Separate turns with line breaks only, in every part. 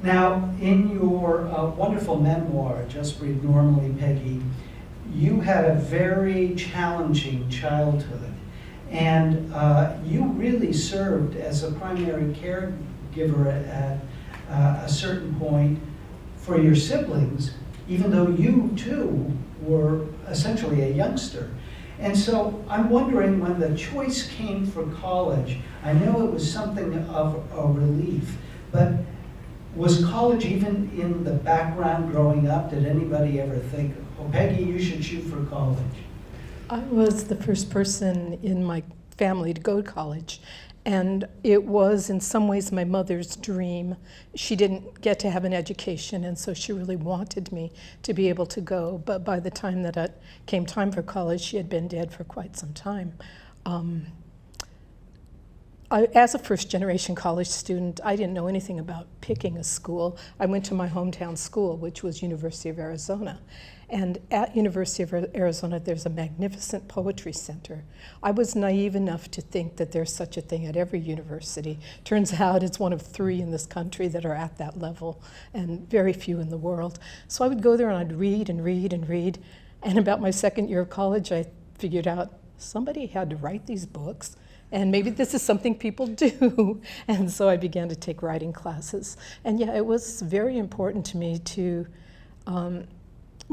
Now, in your wonderful memoir, Just Breathe Normally, Peggy, you had a very challenging childhood, and you really served as a primary caregiver at a certain point for your siblings, even though you too were essentially a youngster. And so I'm wondering, when the choice came for college, I know it was something of a relief, but was college even in the background growing up? Did anybody ever think, oh, Peggy, you should shoot for college?
I was the first person in my family to go to college, and it was in some ways my mother's dream. She didn't get to have an education, and so she really wanted me to be able to go, but by the time that it came time for college, she had been dead for quite some time. As a first-generation college student, I didn't know anything about picking a school. I went to my hometown school, which was University of Arizona. And at University of Arizona, there's a magnificent poetry center. I was naive enough to think that there's such a thing at every university. Turns out it's one of 3 in this country that are at that level, and very few in the world. So I would go there and I'd read and read and read. And about my second year of college, I figured out somebody had to write these books, and maybe this is something people do. And so I began to take writing classes. And yeah, it was very important to me to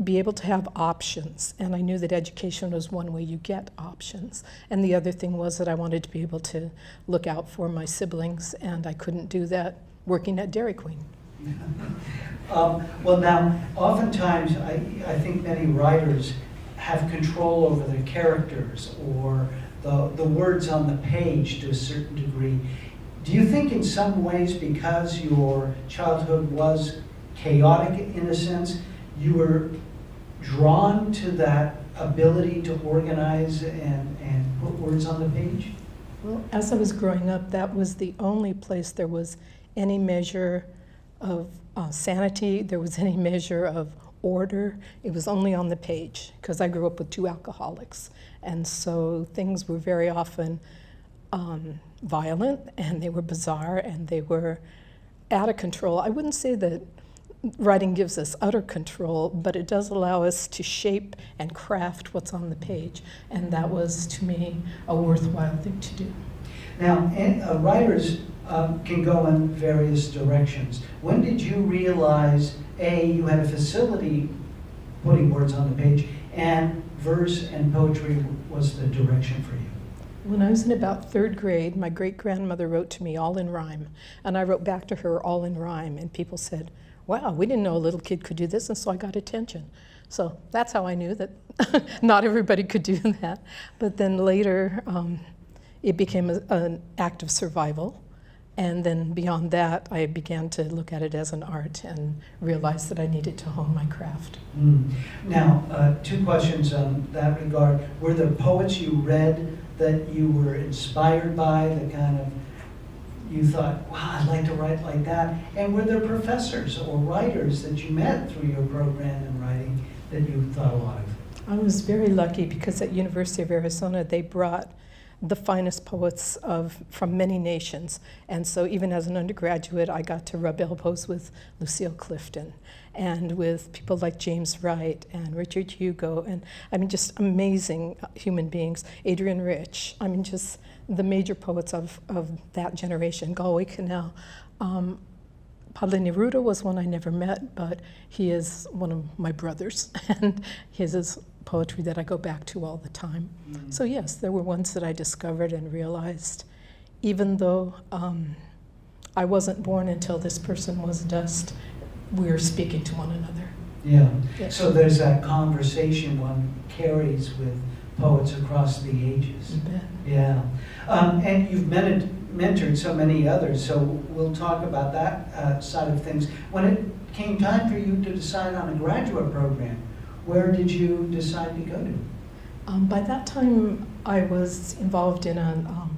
be able to have options. And I knew that education was one way you get options. And the other thing was that I wanted to be able to look out for my siblings, and I couldn't do that working at Dairy Queen.
Well, now, oftentimes, I think many writers have control over their characters or the words on the page to a certain degree. Do you think in some ways, because your childhood was chaotic in a sense, you were drawn to that ability to organize and put words on the page?
Well, as I was growing up, that was the only place there was any measure of sanity, there was any measure of order. It was only on the page, because I grew up with 2 alcoholics. And so things were very often violent, and they were bizarre, and they were out of control. I wouldn't say that writing gives us utter control, but it does allow us to shape and craft what's on the page. And that was, to me, a worthwhile thing to do.
Now, writers can go in various directions. When did you realize, A, you had a facility putting words on the page, and verse and poetry was the direction for you?
When I was in about 3rd grade, my great-grandmother wrote to me all in rhyme, and I wrote back to her all in rhyme, and people said, wow, we didn't know a little kid could do this, and so I got attention. So that's how I knew that not everybody could do that. But then later, it became an act of survival. And then beyond that, I began to look at it as an art and realized that I needed to hone my craft.
Now, 2 questions on that regard. Were there poets you read that you were inspired by, that kind of you thought, wow, I'd like to write like that? And were there professors or writers that you met through your program in writing that you thought a lot of?
I was very lucky, because at University of Arizona, they brought the finest poets from many nations. And so even as an undergraduate, I got to rub elbows with Lucille Clifton and with people like James Wright and Richard Hugo, and I mean, just amazing human beings. Adrian Rich, I mean, just the major poets of that generation. Galway Kinnell. Pablo Neruda was one I never met, but he is one of my brothers, and his is poetry that I go back to all the time. So yes, there were ones that I discovered and realized, even though I wasn't born until this person was dust, we're speaking to one another.
Yeah.
Yes.
So there's that conversation one carries with poets across the ages.
You bet.
Yeah. And you've mentored so many others, so we'll talk about that side of things. When it came time for you to decide on a graduate program, where did you decide to go to?
By that time, I was involved in a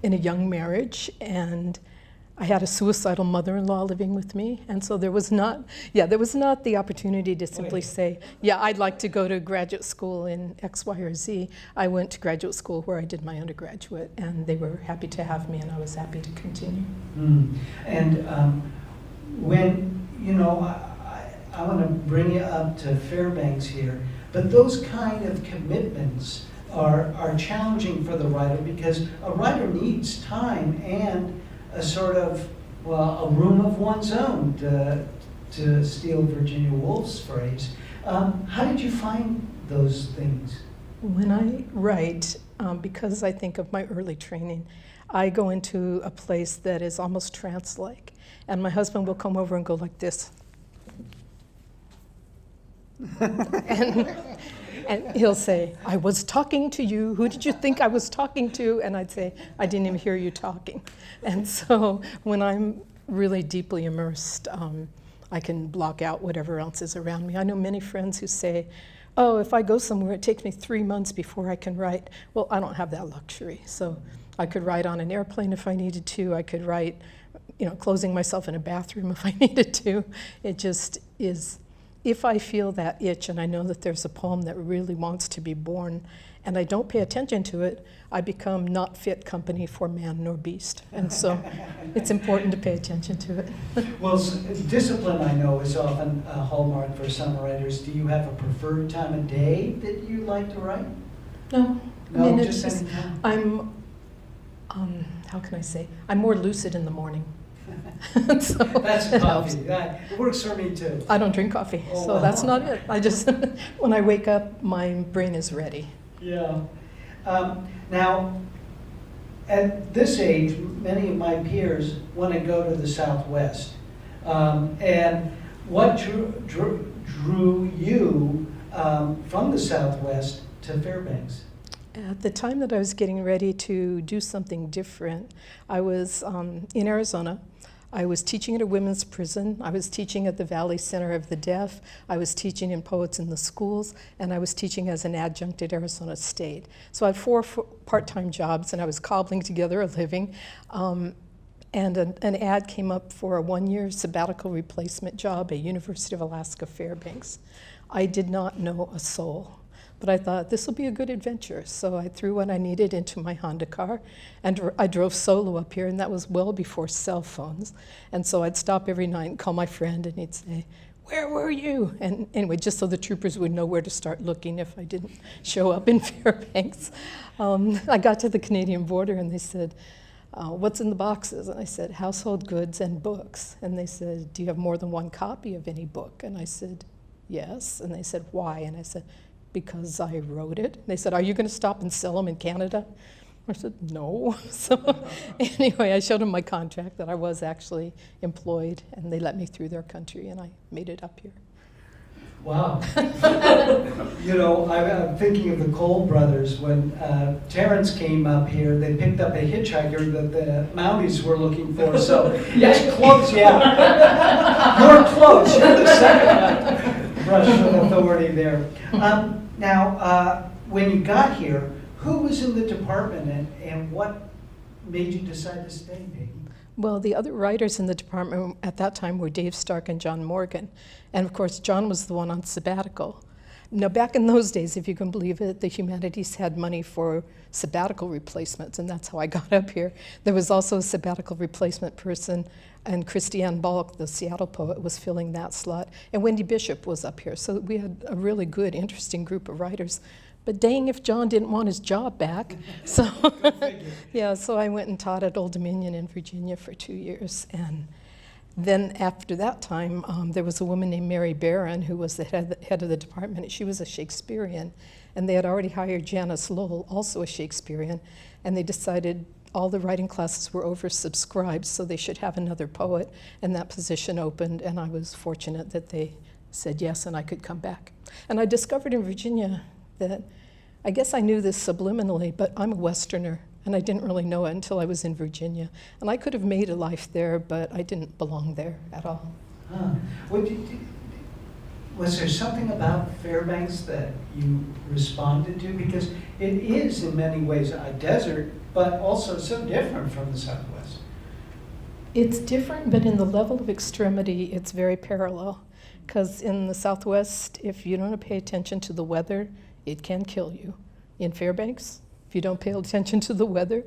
young marriage, and I had a suicidal mother-in-law living with me, and so there was not the opportunity to simply say, yeah, I'd like to go to graduate school in X, Y, or Z. I went to graduate school where I did my undergraduate, and they were happy to have me, and I was happy to continue.
And when, I want to bring you up to Fairbanks here, but those kind of commitments are challenging for the writer, because a writer needs time and a sort of, well, a room of one's own, to steal Virginia Woolf's phrase. How did you find those things?
When I write, because I think of my early training, I go into a place that is almost trance-like, and my husband will come over and go like this. and he'll say, I was talking to you, who did you think I was talking to? And I'd say, I didn't even hear you talking. And so when I'm really deeply immersed, I can block out whatever else is around me. I know many friends who say, oh, if I go somewhere, it takes me 3 months before I can write. Well, I don't have that luxury. So I could write on an airplane if I needed to. I could write, closing myself in a bathroom if I needed to. It just is, if I feel that itch and I know that there's a poem that really wants to be born and I don't pay attention to it, I become not fit company for man nor beast. And so it's important to pay attention to it.
Well, discipline, I know, is often a hallmark for some writers. Do you have a preferred time of day that you like to write?
No.
No,
I mean,
just
it's
any time.
I'm, how can I say? I'm more lucid in the morning. So
That's
it
coffee.
helps.
It works for me too.
I don't drink coffee,
Oh,
so
wow.
that's not it. I just, when I wake up, my brain is ready.
Yeah. Now, at this age, many of my peers want to go to the Southwest. And what drew you from the Southwest to Fairbanks?
At the time that I was getting ready to do something different, I was in Arizona. I was teaching at a women's prison. I was teaching at the Valley Center of the Deaf. I was teaching in Poets in the Schools, and I was teaching as an adjunct at Arizona State. So I had 4 part-time jobs, and I was cobbling together a living. And an ad came up for a 1-year sabbatical replacement job at University of Alaska Fairbanks. I did not know a soul. But I thought, this will be a good adventure. So I threw what I needed into my Honda car, and I drove solo up here, and that was well before cell phones. And so I'd stop every night and call my friend, and he'd say, where were you? And anyway, just so the troopers would know where to start looking if I didn't show up in Fairbanks. I got to the Canadian border, and they said, what's in the boxes? And I said, household goods and books. And they said, do you have more than 1 copy of any book? And I said, yes. And they said, why? And I said, because I wrote it. They said, are you going to stop and sell them in Canada? I said, no. So anyway, I showed them my contract that I was actually employed, and they let me through their country, and I made it up here.
Wow. I'm thinking of the Cole brothers. When Terrence came up here, they picked up a hitchhiker that the Mounties were looking for. So, yes, close, yeah. You're close. You're the second brush with authority there. Now, when you got here, who was in the department, and what made you decide to stay, Peggy?
Well, the other writers in the department at that time were Dave Stark and John Morgan. And of course, John was the one on sabbatical. Now, back in those days, if you can believe it, the humanities had money for sabbatical replacements, and that's how I got up here. There was also a sabbatical replacement person, and Christiane Balk, the Seattle poet, was filling that slot, and Wendy Bishop was up here. So we had a really good, interesting group of writers. But dang if John didn't want his job back. So yeah, so I went and taught at Old Dominion in Virginia for 2 years. And then after that time, there was a woman named Mary Barron who was the head of the department. She was a Shakespearean, and they had already hired Janice Lowell, also a Shakespearean, and they decided all the writing classes were oversubscribed, so they should have another poet, and that position opened, and I was fortunate that they said yes, and I could come back. And I discovered in Virginia that, I guess I knew this subliminally, but I'm a Westerner, and I didn't really know it until I was in Virginia. And I could have made a life there, but I didn't belong there at all.
Huh. Was there something about Fairbanks that you responded to? Because it is in many ways a desert, but also so different from the Southwest.
It's different, but in the level of extremity, it's very parallel. Because in the Southwest, if you don't pay attention to the weather, it can kill you. In Fairbanks, if you don't pay attention to the weather,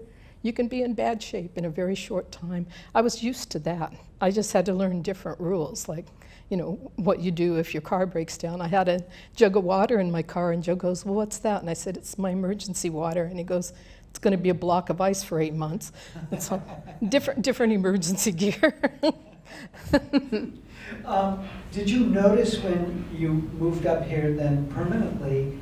you can be in bad shape in a very short time. I was used to that. I just had to learn different rules, like, you know, what you do if your car breaks down. I had a jug of water in my car, and Joe goes, well, what's that? And I said, it's my emergency water. And he goes, it's going to be a block of ice for 8 months. And so different emergency gear.
Did you notice when you moved up here then permanently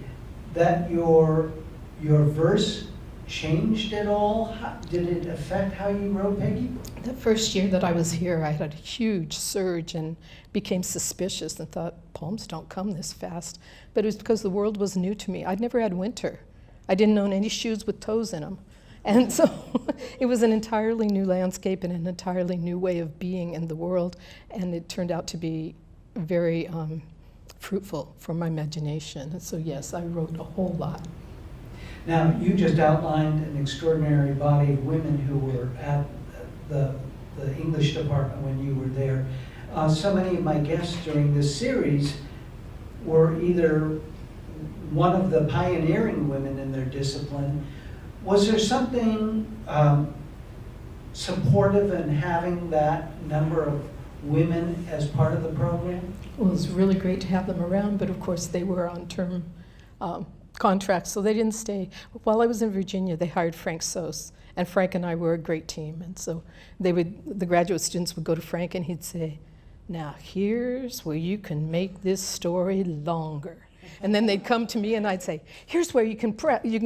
that your verse changed at all? Did it affect how you wrote, Peggy?
The first year that I was here, I had a huge surge and became suspicious and thought, poems don't come this fast. But it was because the world was new to me. I'd never had winter. I didn't own any shoes with toes in them. And so it was an entirely new landscape and an entirely new way of being in the world. And it turned out to be very fruitful for my imagination. And so yes, I wrote a whole lot.
Now, you just outlined an extraordinary body of women who were at the English department when you were there. So many of my guests during this series were either one of the pioneering women in their discipline. Was there something supportive in having that number of women as part of the program?
Well, it was really great to have them around, but of course they were on term contracts, so they didn't stay. While I was in Virginia, they hired Frank Sos, and Frank and I were a great team. And so the graduate students would go to Frank, and he'd say, now here's where you can make this story longer. And then they'd come to me and I'd say, here's where you can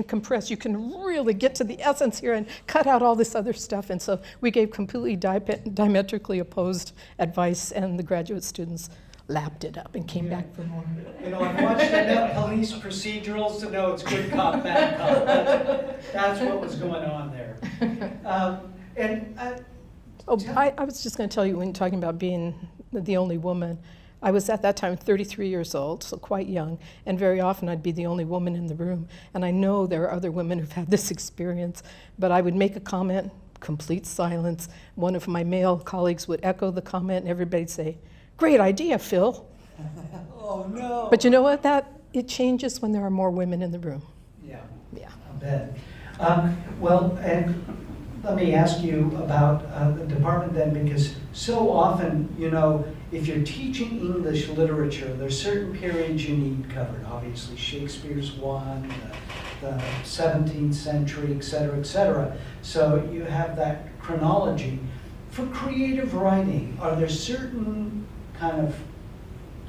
compress, you can really get to the essence here and cut out all this other stuff. And so we gave completely diametrically opposed advice, and the graduate students lapped it up and came back for more.
You know, I've watched enough police procedurals to know it's good cop, bad cop. That's what was going on there.
I was just going to tell you, when talking about being the only woman, I was at that time 33 years old, so quite young, and very often I'd be the only woman in the room. And I know there are other women who've had this experience, but I would make a comment, complete silence. One of my male colleagues would echo the comment, and everybody'd say, great idea, Phil.
Oh, no.
But you know what? It changes when there are more women in the room.
Yeah.
Yeah.
I bet. Well, and let me ask you about the department then, because so often, you know, if you're teaching English literature, there's certain periods you need covered. Obviously, Shakespeare's one, the 17th century, et cetera, et cetera. So you have that chronology. For creative writing, are there certain kind of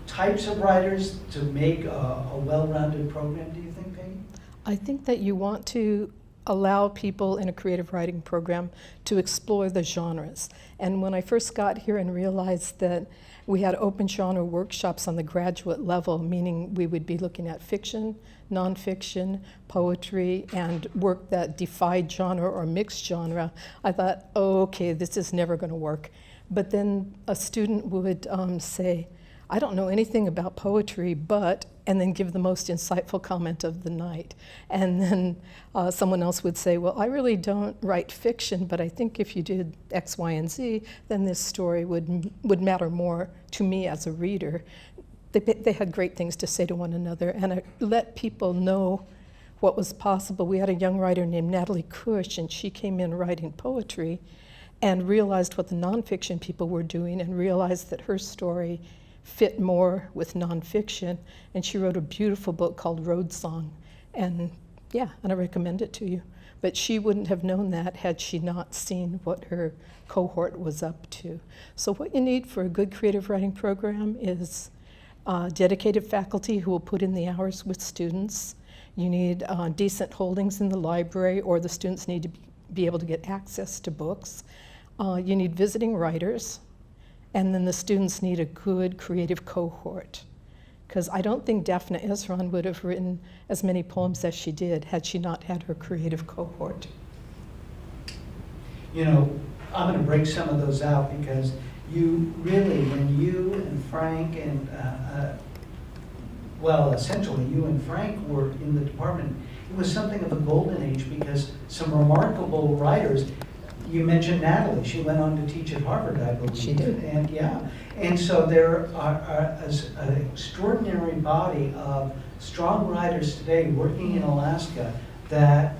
types of writers to make a well-rounded program, do you think, Peggy?
I think that you want to allow people in a creative writing program to explore the genres. And when I first got here and realized that we had open genre workshops on the graduate level, meaning we would be looking at fiction, nonfiction, poetry, and work that defied genre or mixed genre, I thought, oh, okay, this is never going to work. But then a student would say, I don't know anything about poetry, but, and then give the most insightful comment of the night. And then someone else would say, well, I really don't write fiction, but I think if you did X, Y, and Z, then this story would matter more to me as a reader. They had great things to say to one another, and I let people know what was possible. We had a young writer named Natalie Cush, and she came in writing poetry and realized what the nonfiction people were doing and realized that her story fit more with nonfiction, and she wrote a beautiful book called Road Song, and yeah, and I recommend it to you. But she wouldn't have known that had she not seen what her cohort was up to. So what you need for a good creative writing program is dedicated faculty who will put in the hours with students. You need decent holdings in the library, or the students need to be able to get access to books. You need visiting writers. And then the students need a good creative cohort. Because I don't think Daphne Ezron would have written as many poems as she did had she not had her creative cohort.
You know, I'm going to break some of those out because you really, when you and Frank and, well, essentially you and Frank were in the department, it was something of a golden age because some remarkable writers. You mentioned Natalie. She went on to teach at Harvard, I believe.
She did.
And yeah, and so there are an extraordinary body of strong writers today working in Alaska that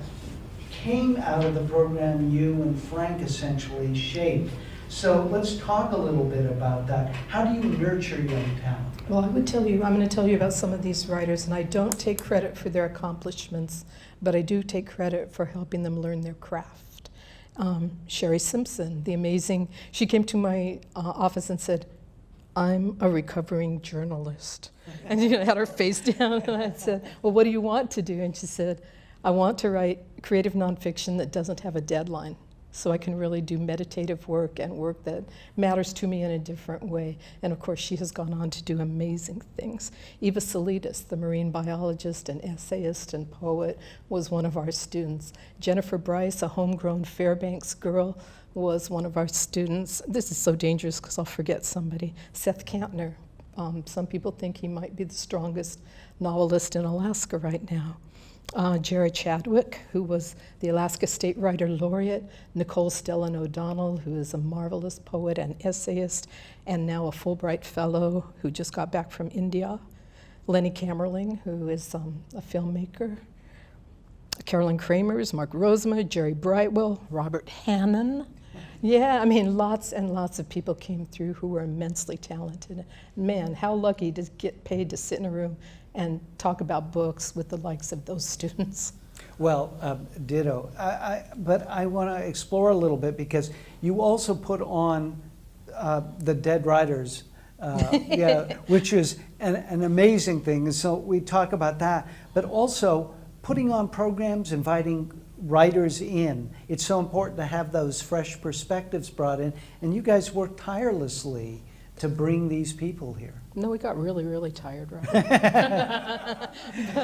came out of the program you and Frank essentially shaped. So let's talk a little bit about that. How do you nurture young talent?
Well, I'm going to tell you about some of these writers, and I don't take credit for their accomplishments, but I do take credit for helping them learn their craft. Sherry Simpson, she came to my office and said, "I'm a recovering journalist." And had her face down, and I said, "Well, what do you want to do?" And she said, "I want to write creative nonfiction that doesn't have a deadline, so I can really do meditative work and work that matters to me in a different way." And of course, she has gone on to do amazing things. Eva Salidas, the marine biologist and essayist and poet, was one of our students. Jennifer Bryce, a homegrown Fairbanks girl, was one of our students. This is so dangerous because I'll forget somebody. Seth Kantner. Some people think he might be the strongest novelist in Alaska right now. Jerry Chadwick, who was the Alaska State Writer Laureate, Nicole Stellan O'Donnell, who is a marvelous poet and essayist, and now a Fulbright Fellow who just got back from India. Lenny Kamerling, who is a filmmaker. Carolyn Kramers, Mark Rosema, Jerry Brightwell, Robert Hannon. Yeah, I mean, lots and lots of people came through who were immensely talented. Man, how lucky to get paid to sit in a room and talk about books with the likes of those students.
Well, ditto. But I want to explore a little bit because you also put on the Dead Writers, which is an amazing thing. And so we talk about that, but also putting on programs, inviting writers in. It's so important to have those fresh perspectives brought in. And you guys work tirelessly to bring these people here.
No, we got really, really tired, right?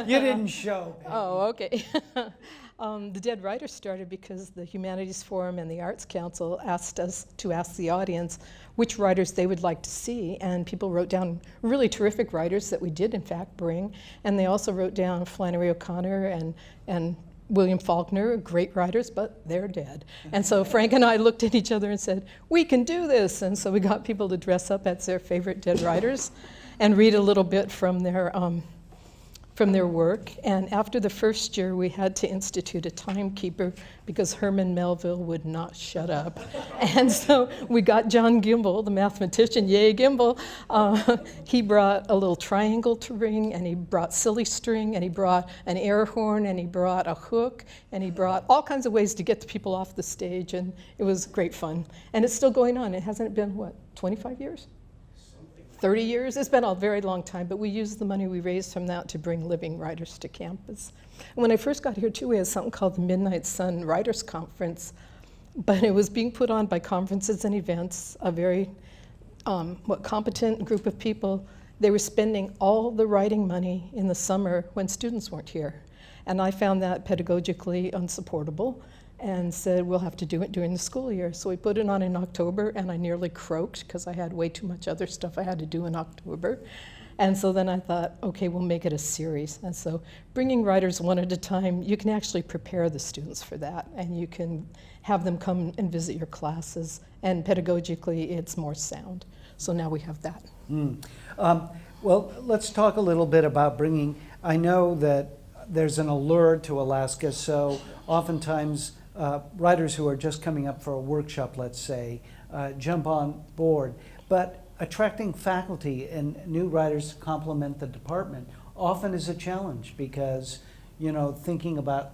You didn't show.
Oh, okay. The Dead Writers started because the Humanities Forum and the Arts Council asked us to ask the audience which writers they would like to see, and people wrote down really terrific writers that we did in fact bring, and they also wrote down Flannery O'Connor and William Faulkner, great writers, but they're dead. And so Frank and I looked at each other and said, we can do this. And so we got people to dress up as their favorite dead writers and read a little bit from their work. And after the first year, we had to institute a timekeeper because Herman Melville would not shut up. And so we got John Gimble, the mathematician, yay Gimble. He brought a little triangle to ring, and he brought silly string, and he brought an air horn, and he brought a hook, and he brought all kinds of ways to get the people off the stage, and it was great fun. And it's still going on. It hasn't been, what, 25 years? 30 years? It's been a very long time, but we used the money we raised from that to bring living writers to campus. And when I first got here, too, we had something called the Midnight Sun Writers Conference, but it was being put on by Conferences and Events, a very competent group of people. They were spending all the writing money in the summer when students weren't here. And I found that pedagogically unsupportable, and said, we'll have to do it during the school year. So we put it on in October, and I nearly croaked because I had way too much other stuff I had to do in October. And so then I thought, okay, we'll make it a series. And so bringing writers one at a time, you can actually prepare the students for that, and you can have them come and visit your classes, and pedagogically it's more sound. So now we have that.
Well, let's talk a little bit about bringing, I know that there's an allure to Alaska, so oftentimes writers who are just coming up for a workshop, let's say, jump on board. But attracting faculty and new writers to complement the department often is a challenge because, thinking about,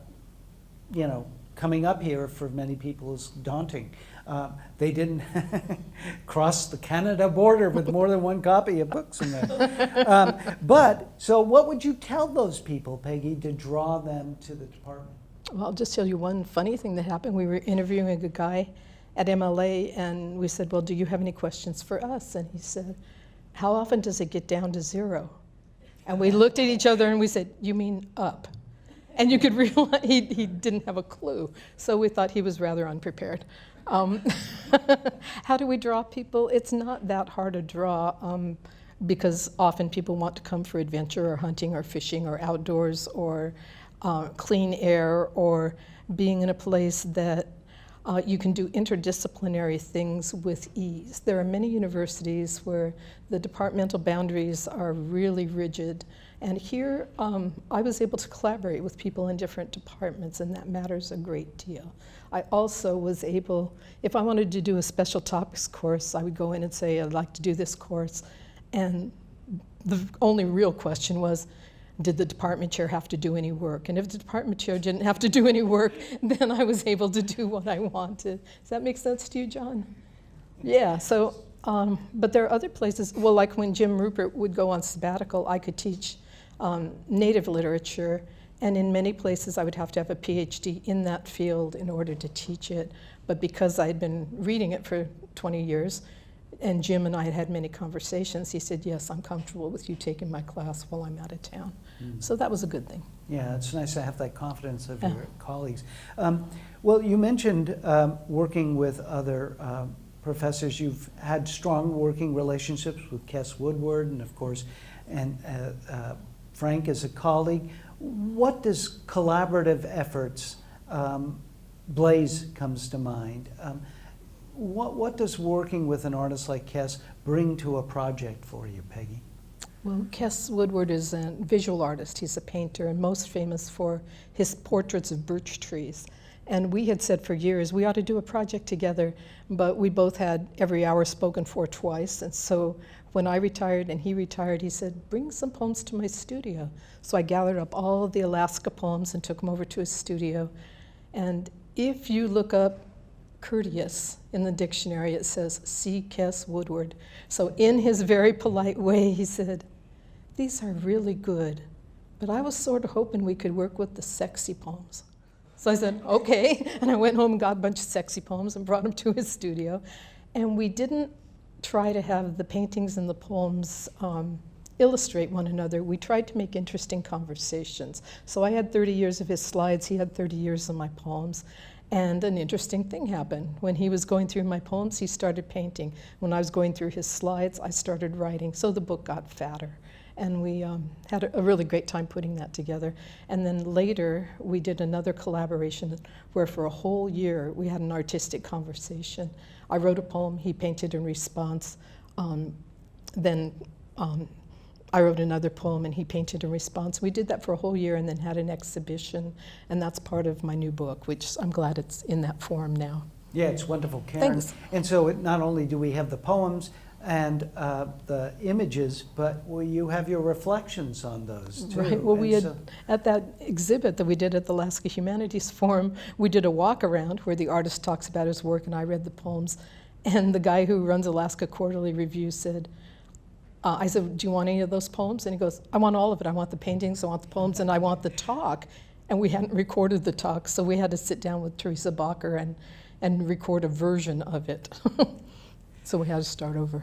coming up here for many people is daunting. They didn't cross the Canada border with more than one copy of books in there. So what would you tell those people, Peggy, to draw them to the department?
Well, I'll just tell you one funny thing that happened. We were interviewing a guy at MLA, and we said, well, do you have any questions for us? And he said, how often does it get down to zero? And we looked at each other and we said, you mean up? And you could realize he didn't have a clue. So we thought he was rather unprepared. How do we draw people? It's not that hard to draw because often people want to come for adventure or hunting or fishing or outdoors or clean air or being in a place that you can do interdisciplinary things with ease. There are many universities where the departmental boundaries are really rigid And here, I was able to collaborate with people in different departments, and that matters a great deal. I also was able, if I wanted to do a special topics course, I would go in and say, I'd like to do this course. And the only real question was, did the department chair have to do any work? And if the department chair didn't have to do any work, then I was able to do what I wanted. Does that make sense to you, John? Yeah, so, but there are other places, well, like when Jim Rupert would go on sabbatical, I could teach native literature, and in many places I would have to have a PhD in that field in order to teach it. But because I'd been reading it for 20 years, and Jim and I had had many conversations, he said, yes, I'm comfortable with you taking my class while I'm out of town. So that was a good thing.
Yeah, it's nice to have that confidence of your colleagues. Well, you mentioned working with other professors. You've had strong working relationships with Kes Woodward, and of course, and Frank is a colleague. What does collaborative efforts, Blaze comes to mind. What does working with an artist like Kes bring to a project for you, Peggy?
Well, Kes Woodward is a visual artist. He's a painter and most famous for his portraits of birch trees. And we had said for years we ought to do a project together, but we both had every hour spoken for twice. And so when I retired and he retired, he said, bring some poems to my studio. So I gathered up all the Alaska poems and took them over to his studio. And if you look up courteous in the dictionary, it says, see Kes Woodward. So in his very polite way, he said, these are really good, but I was sort of hoping we could work with the sexy poems. So I said, okay, and I went home and got a bunch of sexy poems and brought them to his studio. And we didn't try to have the paintings and the poems illustrate one another. We tried to make interesting conversations. So I had 30 years of his slides, he had 30 years of my poems. And an interesting thing happened. When he was going through my poems, he started painting. When I was going through his slides, I started writing. So the book got fatter. And we had a really great time putting that together. And then later, we did another collaboration where for a whole year, we had an artistic conversation. I wrote a poem, he painted in response. Then I wrote another poem and he painted in response. We did that for a whole year and then had an exhibition, and that's part of my new book, which I'm glad it's in that form now.
Yeah, it's wonderful, Karen.
Thanks.
And so not only do we have the poems and the images, but you have your reflections on those too.
Right. Well, we
And
had, at that exhibit that we did at the Alaska Humanities Forum, we did a walk around where the artist talks about his work and I read the poems. And the guy who runs Alaska Quarterly Review said, I said, do you want any of those poems? And he goes, I want all of it. I want the paintings, I want the poems, and I want the talk. And we hadn't recorded the talk, so we had to sit down with Teresa Bacher and record a version of it. So we had to start over.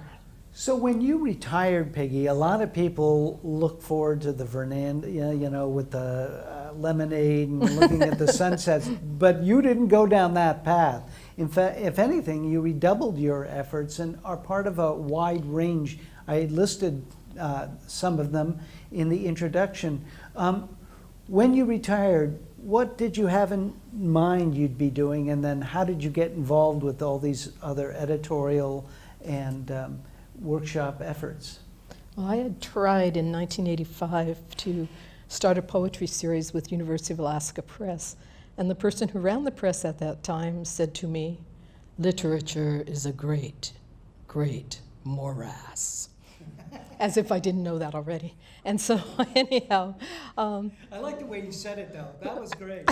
So when you retired, Peggy, a lot of people look forward to the veranda, you know, with the lemonade and looking at the sunsets, but you didn't go down that path. In fact, if anything, you redoubled your efforts and are part of a wide range. I listed some of them in the introduction. When you retired, what did you have in mind you'd be doing, and then how did you get involved with all these other editorial and workshop efforts?
Well, I had tried in 1985 to start a poetry series with University of Alaska Press, and the person who ran the press at that time said to me, literature is a great, great morass. As if I didn't know that already. And so anyhow.
I like the way you said it, though. That was great.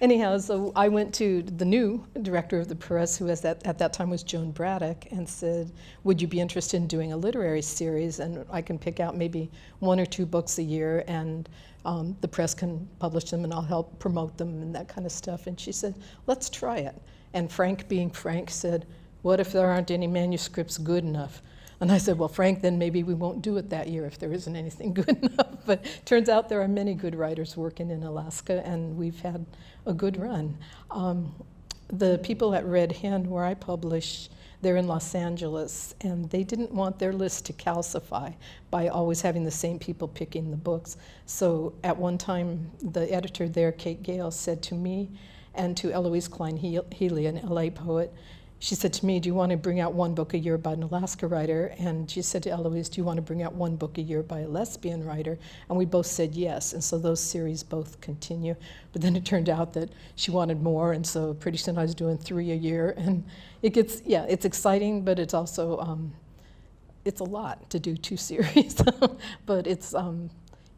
Anyhow, so I went to the new director of the press, who at that time was Joan Braddock, and said, would you be interested in doing a literary series? And I can pick out maybe 1 or 2 books a year, and the press can publish them, and I'll help promote them and that kind of stuff. And she said, let's try it. And Frank, being Frank, said, what if there aren't any manuscripts good enough? And I said, well, Frank, then maybe we won't do it that year if there isn't anything good enough. But turns out there are many good writers working in Alaska, and we've had a good run. The people at Red Hen, where I publish, they're in Los Angeles, and they didn't want their list to calcify by always having the same people picking the books. So at one time, the editor there, Kate Gale, said to me and to Eloise Klein Healy, an LA poet, she said to me, do you want to bring out one book a year by an Alaska writer? And she said to Eloise, do you want to bring out one book a year by a lesbian writer? And we both said yes, and so those series both continue. But then it turned out that she wanted more, and so pretty soon I was doing 3 a year. And it gets, yeah, it's exciting, but it's also, it's a lot to do 2 series. But it's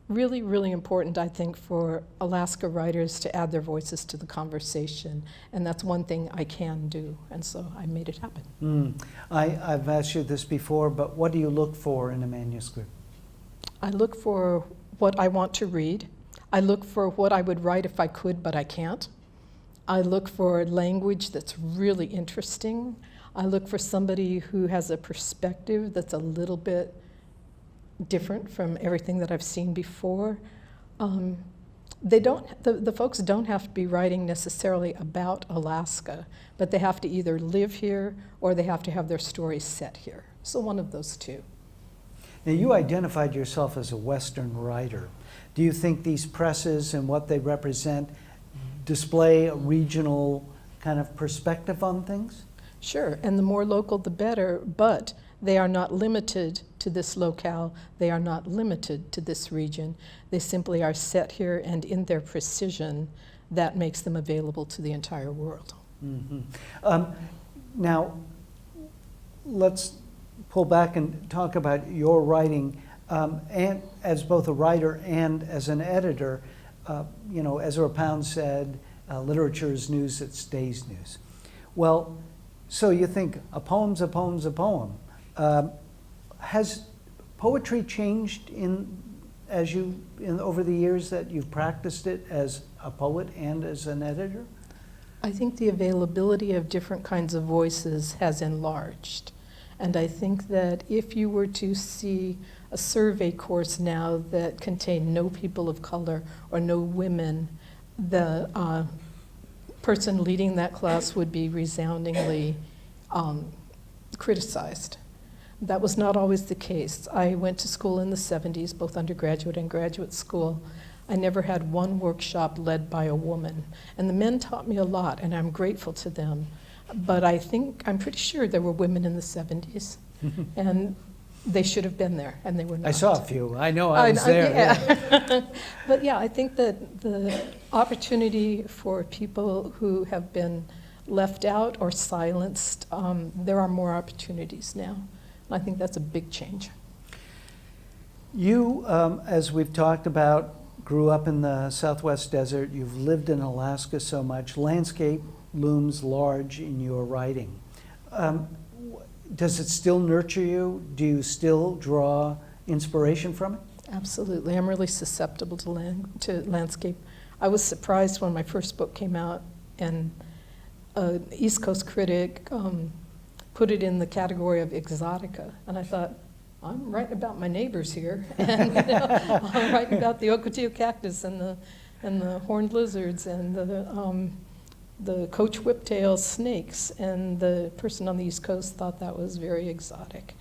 really, really important, I think, for Alaska writers to add their voices to the conversation, and that's one thing I can do, and so I made it happen.
I've asked you this before, but what do you look for in a manuscript?
I look for what I want to read. I look for what I would write if I could, but I can't. I look for language that's really interesting. I look for somebody who has a perspective that's a little bit different from everything that I've seen before. The folks don't have to be writing necessarily about Alaska, but they have to either live here or they have to have their stories set here. So one of those two.
Now, you identified yourself as a Western writer. Do you think these presses and what they represent display a regional kind of perspective on things?
Sure, and the more local the better, but they are not limited to this locale. They are not limited to this region. They simply are set here, and in their precision, that makes them available to the entire world.
Mm-hmm. Now, let's pull back and talk about your writing, and as both a writer and as an editor. You know, Ezra Pound said, literature is news that stays news. Well, so you think a poem's a poem's a poem. Has poetry changed over the years that you've practiced it as a poet and as an editor?
I think the availability of different kinds of voices has enlarged. And I think that if you were to see a survey course now that contained no people of color or no women, the person leading that class would be resoundingly criticized. That was not always the case. I went to school in the 70s, both undergraduate and graduate school. I never had one workshop led by a woman. And the men taught me a lot, and I'm grateful to them. But I'm pretty sure there were women in the 70s, and they should have been there, and they were not.
I saw a few. I know I was there.
Yeah. But yeah, I think that the opportunity for people who have been left out or silenced, there are more opportunities now. I think that's a big change.
You, as we've talked about, grew up in the Southwest desert. You've lived in Alaska so much. Landscape looms large in your writing. Does it still nurture you? Do you still draw inspiration from it?
Absolutely. I'm really susceptible to landscape. I was surprised when my first book came out, and an East Coast critic put it in the category of exotica. And I thought, I'm writing about my neighbors here. And I'm writing about the Ocotillo cactus and the horned lizards and the coach whiptail snakes. And the person on the East Coast thought that was very exotic.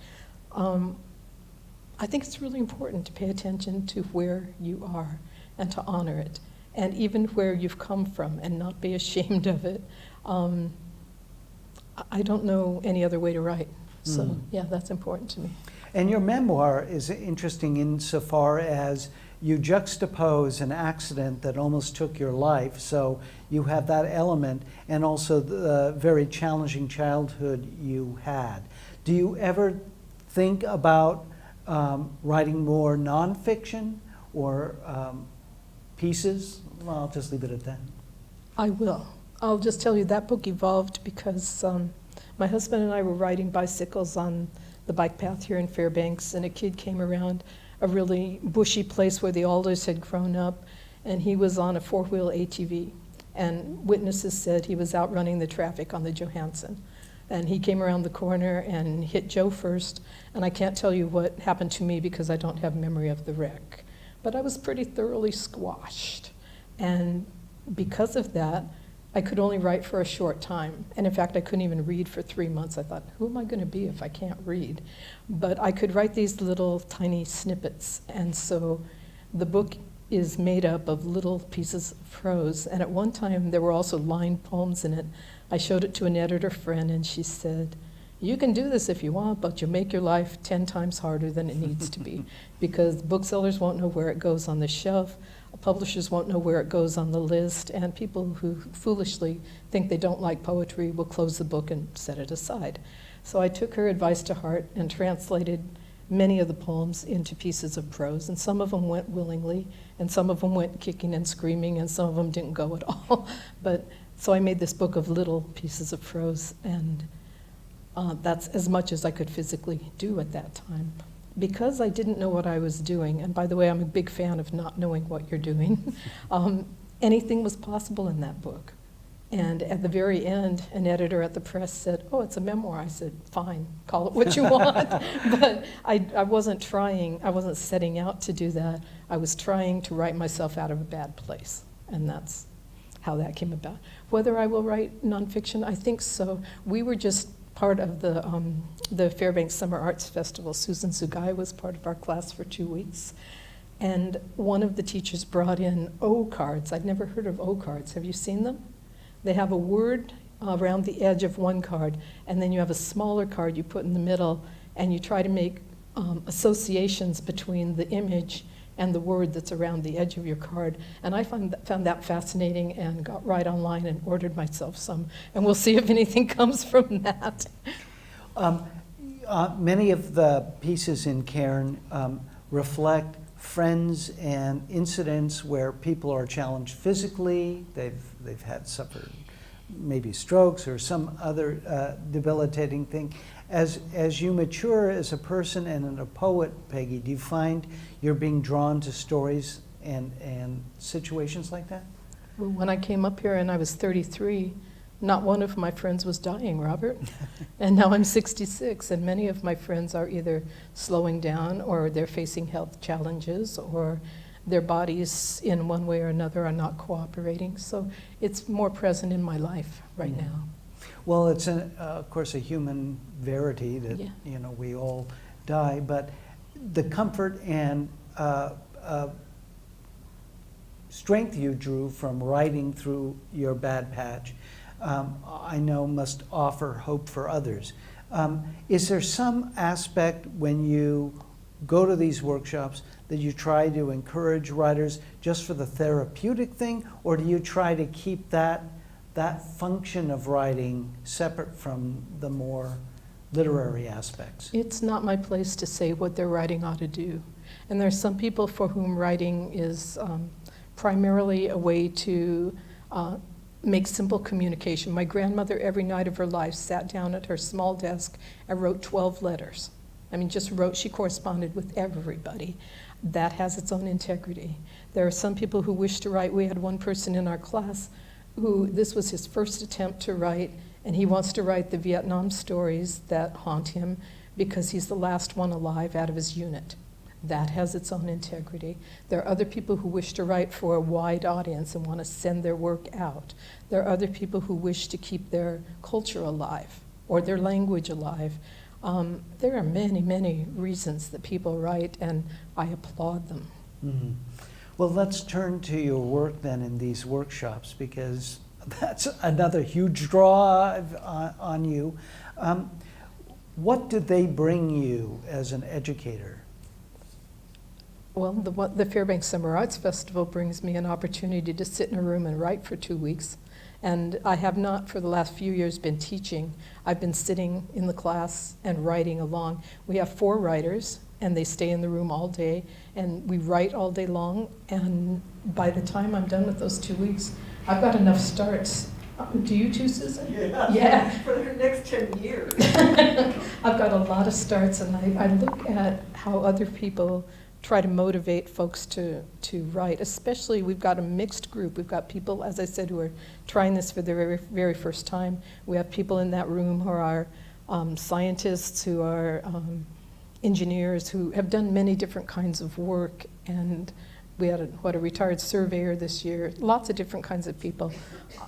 I think it's really important to pay attention to where you are and to honor it, and even where you've come from, and not be ashamed of it. I don't know any other way to write. So yeah, that's important to me.
And your memoir is interesting insofar as you juxtapose an accident that almost took your life, so you have that element, and also the very challenging childhood you had. Do you ever think about writing more nonfiction or pieces? Well, I'll just leave it at that.
I will. I'll just tell you that book evolved because my husband and I were riding bicycles on the bike path here in Fairbanks, and a kid came around a really bushy place where the alders had grown up, and he was on a four-wheel ATV, and witnesses said he was outrunning the traffic on the Johansson. And he came around the corner and hit Joe first, and I can't tell you what happened to me because I don't have memory of the wreck. But I was pretty thoroughly squashed, and because of that, I could only write for a short time. And in fact, I couldn't even read for 3 months. I thought, who am I going to be if I can't read? But I could write these little tiny snippets. And so the book is made up of little pieces of prose, and at one time there were also lined poems in it. I showed it to an editor friend, and she said, "You can do this if you want, but you'll make your life 10 times harder than it needs to be, because booksellers won't know where it goes on the shelf, publishers won't know where it goes on the list, and people who foolishly think they don't like poetry will close the book and set it aside." So I took her advice to heart and translated many of the poems into pieces of prose, and some of them went willingly, and some of them went kicking and screaming, and some of them didn't go at all. But so I made this book of little pieces of prose, and that's as much as I could physically do at that time. Because I didn't know what I was doing, and by the way, I'm a big fan of not knowing what you're doing, anything was possible in that book. And at the very end, an editor at the press said, "Oh, it's a memoir." I said, "Fine, call it what you want." But I wasn't trying, I wasn't setting out to do that. I was trying to write myself out of a bad place, and that's how that came about. Whether I will write nonfiction, I think so. We were just part of the Fairbanks Summer Arts Festival. Susan Sugai was part of our class for 2 weeks. And one of the teachers brought in O cards. I'd never heard of O cards. Have you seen them? They have a word around the edge of one card, and then you have a smaller card you put in the middle, and you try to make associations between the image and the word that's around the edge of your card. And I found that fascinating and got right online and ordered myself some. And we'll see if anything comes from that.
Many of the pieces in Cairn reflect friends and incidents where people are challenged physically, they've suffered maybe strokes or some other debilitating thing. As you mature as a person and a poet, Peggy, do you find you're being drawn to stories and situations like that?
Well, when I came up here and I was 33, not one of my friends was dying, Robert. And now I'm 66, and many of my friends are either slowing down, or they're facing health challenges, or their bodies in one way or another are not cooperating. So it's more present in my life right now.
Well, it's of course a human verity that we all die, but the comfort and strength you drew from writing through your bad patch, I know must offer hope for others. Is there some aspect when you go to these workshops that you try to encourage writers just for the therapeutic thing, or do you try to keep that function of writing separate from the more literary aspects?
It's not my place to say what their writing ought to do. And there are some people for whom writing is primarily a way to make simple communication. My grandmother, every night of her life, sat down at her small desk and wrote 12 letters. I mean, just wrote, she corresponded with everybody. That has its own integrity. There are some people who wish to write. We had one person in our class who, this was his first attempt to write, and he wants to write the Vietnam stories that haunt him because he's the last one alive out of his unit. That has its own integrity. There are other people who wish to write for a wide audience and want to send their work out. There are other people who wish to keep their culture alive or their language alive. There are many, many reasons that people write, and I applaud them.
Mm-hmm. Well, let's turn to your work then in these workshops, because that's another huge draw on you. What do they bring you as an educator?
Well, the Fairbanks Summer Arts Festival brings me an opportunity to sit in a room and write for 2 weeks. And I have not, for the last few years, been teaching. I've been sitting in the class and writing along. We have 4 writers, and they stay in the room all day, and we write all day long. And by the time I'm done with those 2 weeks, I've got enough starts. Do you too, Susan?
Yeah. For the next 10 years.
I've got a lot of starts, and I look at how other people try to motivate folks to write. Especially, we've got a mixed group. We've got people, as I said, who are trying this for the very, very first time. We have people in that room who are scientists, who are engineers, who have done many different kinds of work. And we had a retired surveyor this year. Lots of different kinds of people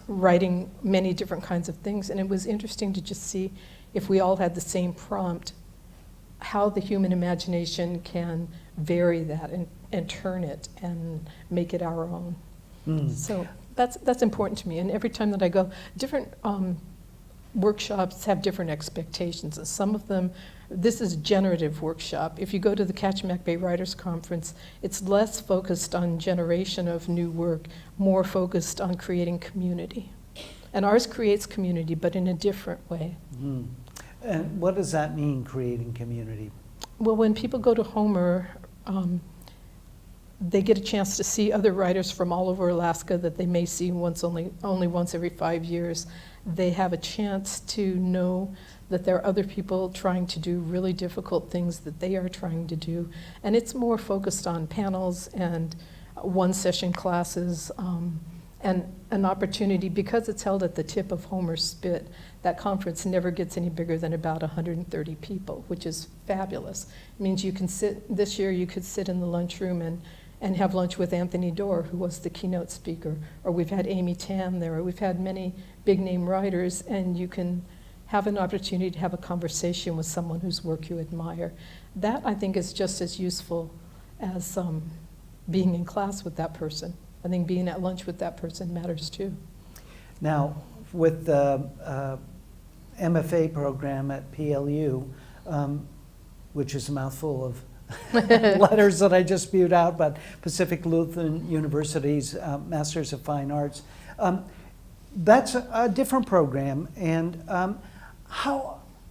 writing many different kinds of things. And it was interesting to just see, if we all had the same prompt, how the human imagination can vary that. And and turn it and make it our own.
Mm.
So that's important to me. And every time that I go, different workshops have different expectations. And some of them, this is a generative workshop. If you go to the Kachemak Bay Writers Conference, it's less focused on generation of new work, more focused on creating community. And ours creates community, but in a different way.
Mm. And what does that mean, creating community?
Well, when people go to Homer, they get a chance to see other writers from all over Alaska that they may see only once every 5 years. They have a chance to know that there are other people trying to do really difficult things that they are trying to do. And it's more focused on panels and one-session classes, and an opportunity, because it's held at the tip of Homer's Spit. That conference never gets any bigger than about 130 people, which is fabulous. It means you can sit, this year you could sit in the lunchroom and have lunch with Anthony Doerr, who was the keynote speaker, or we've had Amy Tan there, or we've had many big name writers, and you can have an opportunity to have a conversation with someone whose work you admire. That, I think, is just as useful as being in class with that person. I think being at lunch with that person matters too.
Now, with the MFA program at PLU, which is a mouthful of letters that I just spewed out, but Pacific Lutheran University's Masters of Fine Arts, that's a different program. And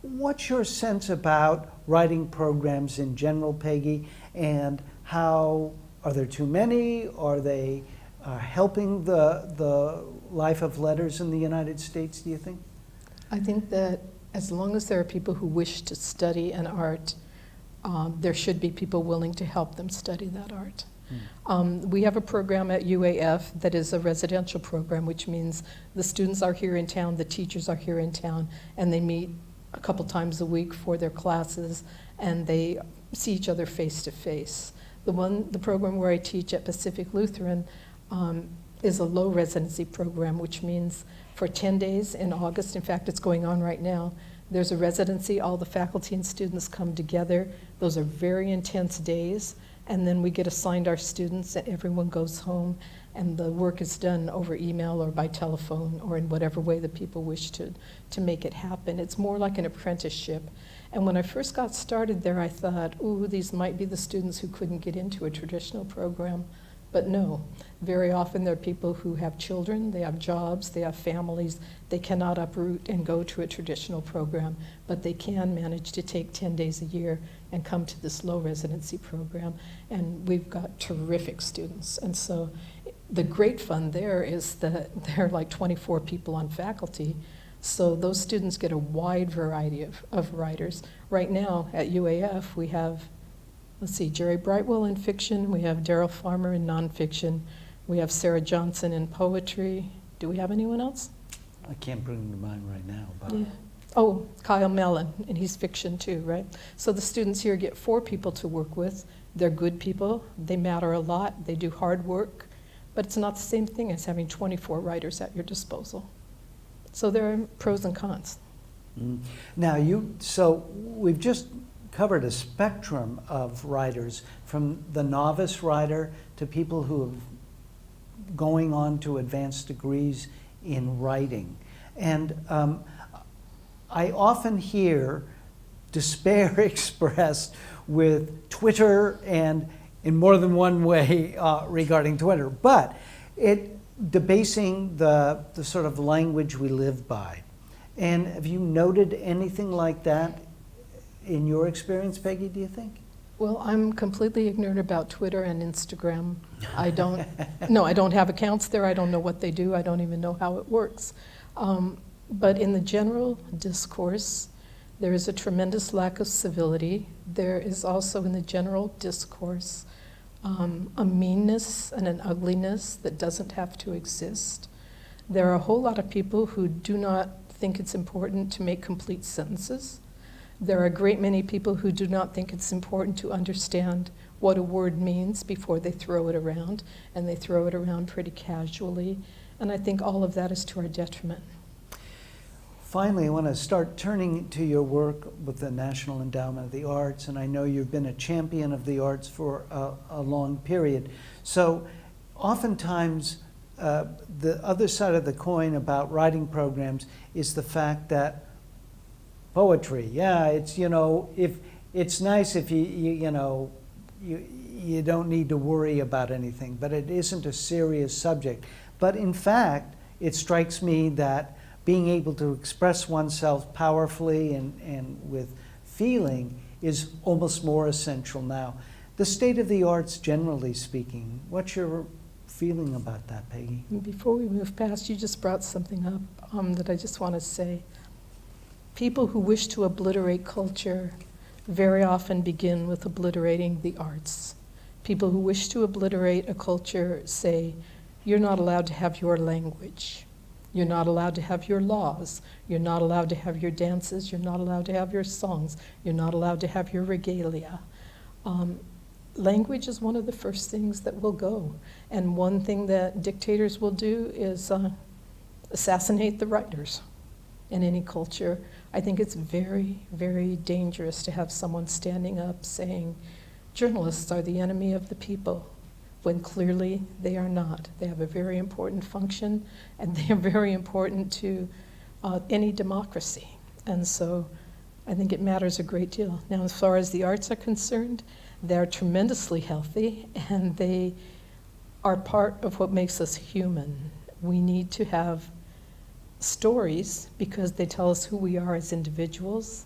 what's your sense about writing programs in general, Peggy, and how, are there too many? Are they helping the life of letters in the United States, do you think?
I think that as long as there are people who wish to study an art, there should be people willing to help them study that art. We have a program at UAF that is a residential program, which means the students are here in town, the teachers are here in town, and they meet a couple times a week for their classes, and they see each other face to face. The program where I teach at Pacific Lutheran is a low residency program, which means for 10 days in August, in fact it's going on right now, there's a residency, all the faculty and students come together. Those are very intense days, and then we get assigned our students and everyone goes home, and the work is done over email or by telephone or in whatever way the people wish to make it happen. It's more like an apprenticeship. And when I first got started there, I thought, ooh, these might be the students who couldn't get into a traditional program. But no, very often there are people who have children, they have jobs, they have families, they cannot uproot and go to a traditional program, but they can manage to take 10 days a year and come to this low residency program. And we've got terrific students. And so the great fun there is that there are like 24 people on faculty. So those students get a wide variety of writers. Right now at UAF we have, let's see, Jerry Brightwell in fiction, we have Daryl Farmer in nonfiction, we have Sarah Johnson in poetry. Do we have anyone else?
I can't bring them to mind right now. But
Yeah. Oh, Kyle Mellon, and he's fiction too, right? So the students here get 4 people to work with. They're good people, they matter a lot, they do hard work, but it's not the same thing as having 24 writers at your disposal. So there are pros and cons.
Now, so we've just covered a spectrum of writers, from the novice writer to people who are going on to advanced degrees in writing. And I often hear despair expressed with Twitter, and in more than one way regarding Twitter, but it debasing the sort of language we live by. And have you noted anything like that in your experience, Peggy, do you think?
Well, I'm completely ignorant about Twitter and Instagram. I don't have accounts there. I don't know what they do. I don't even know how it works. But in the general discourse, there is a tremendous lack of civility. There is also in the general discourse a meanness and an ugliness that doesn't have to exist. There are a whole lot of people who do not think it's important to make complete sentences. There are a great many people who do not think it's important to understand what a word means before they throw it around, and they throw it around pretty casually. And I think all of that is to our detriment.
finally, I want to start turning to your work with the National Endowment of the Arts, and I know you've been a champion of the arts for a long period. So oftentimes, the other side of the coin about writing programs is the fact that poetry, yeah, it's, if it's nice if you don't need to worry about anything, but it isn't a serious subject. But in fact, it strikes me that being able to express oneself powerfully and with feeling is almost more essential now. The state of the arts, generally speaking, what's your feeling about that, Peggy?
Before we move past, you just brought something up that I just want to say. People who wish to obliterate culture very often begin with obliterating the arts. People who wish to obliterate a culture say, you're not allowed to have your language. You're not allowed to have your laws. You're not allowed to have your dances. You're not allowed to have your songs. You're not allowed to have your regalia. Language is one of the first things that will go. And one thing that dictators will do is assassinate the writers in any culture. I think it's very, very dangerous to have someone standing up saying, journalists are the enemy of the people, when clearly they are not. They have a very important function, and they are very important to any democracy. And so I think it matters a great deal. Now, as far as the arts are concerned, they're tremendously healthy, and they are part of what makes us human. We need to have stories because they tell us who we are as individuals.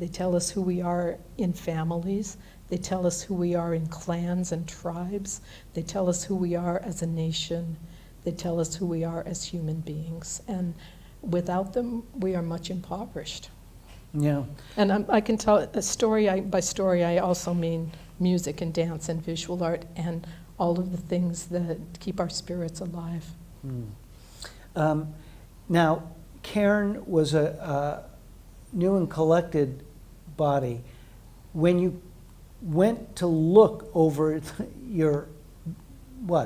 They tell us who we are in families. They tell us who we are in clans and tribes. They tell us who we are as a nation. They tell us who we are as human beings. And without them, we are much impoverished.
Yeah.
And I can tell a story, by story I also mean music and dance and visual art and all of the things that keep our spirits alive.
Now, Cairn was a new and collected body. When you went to look over your,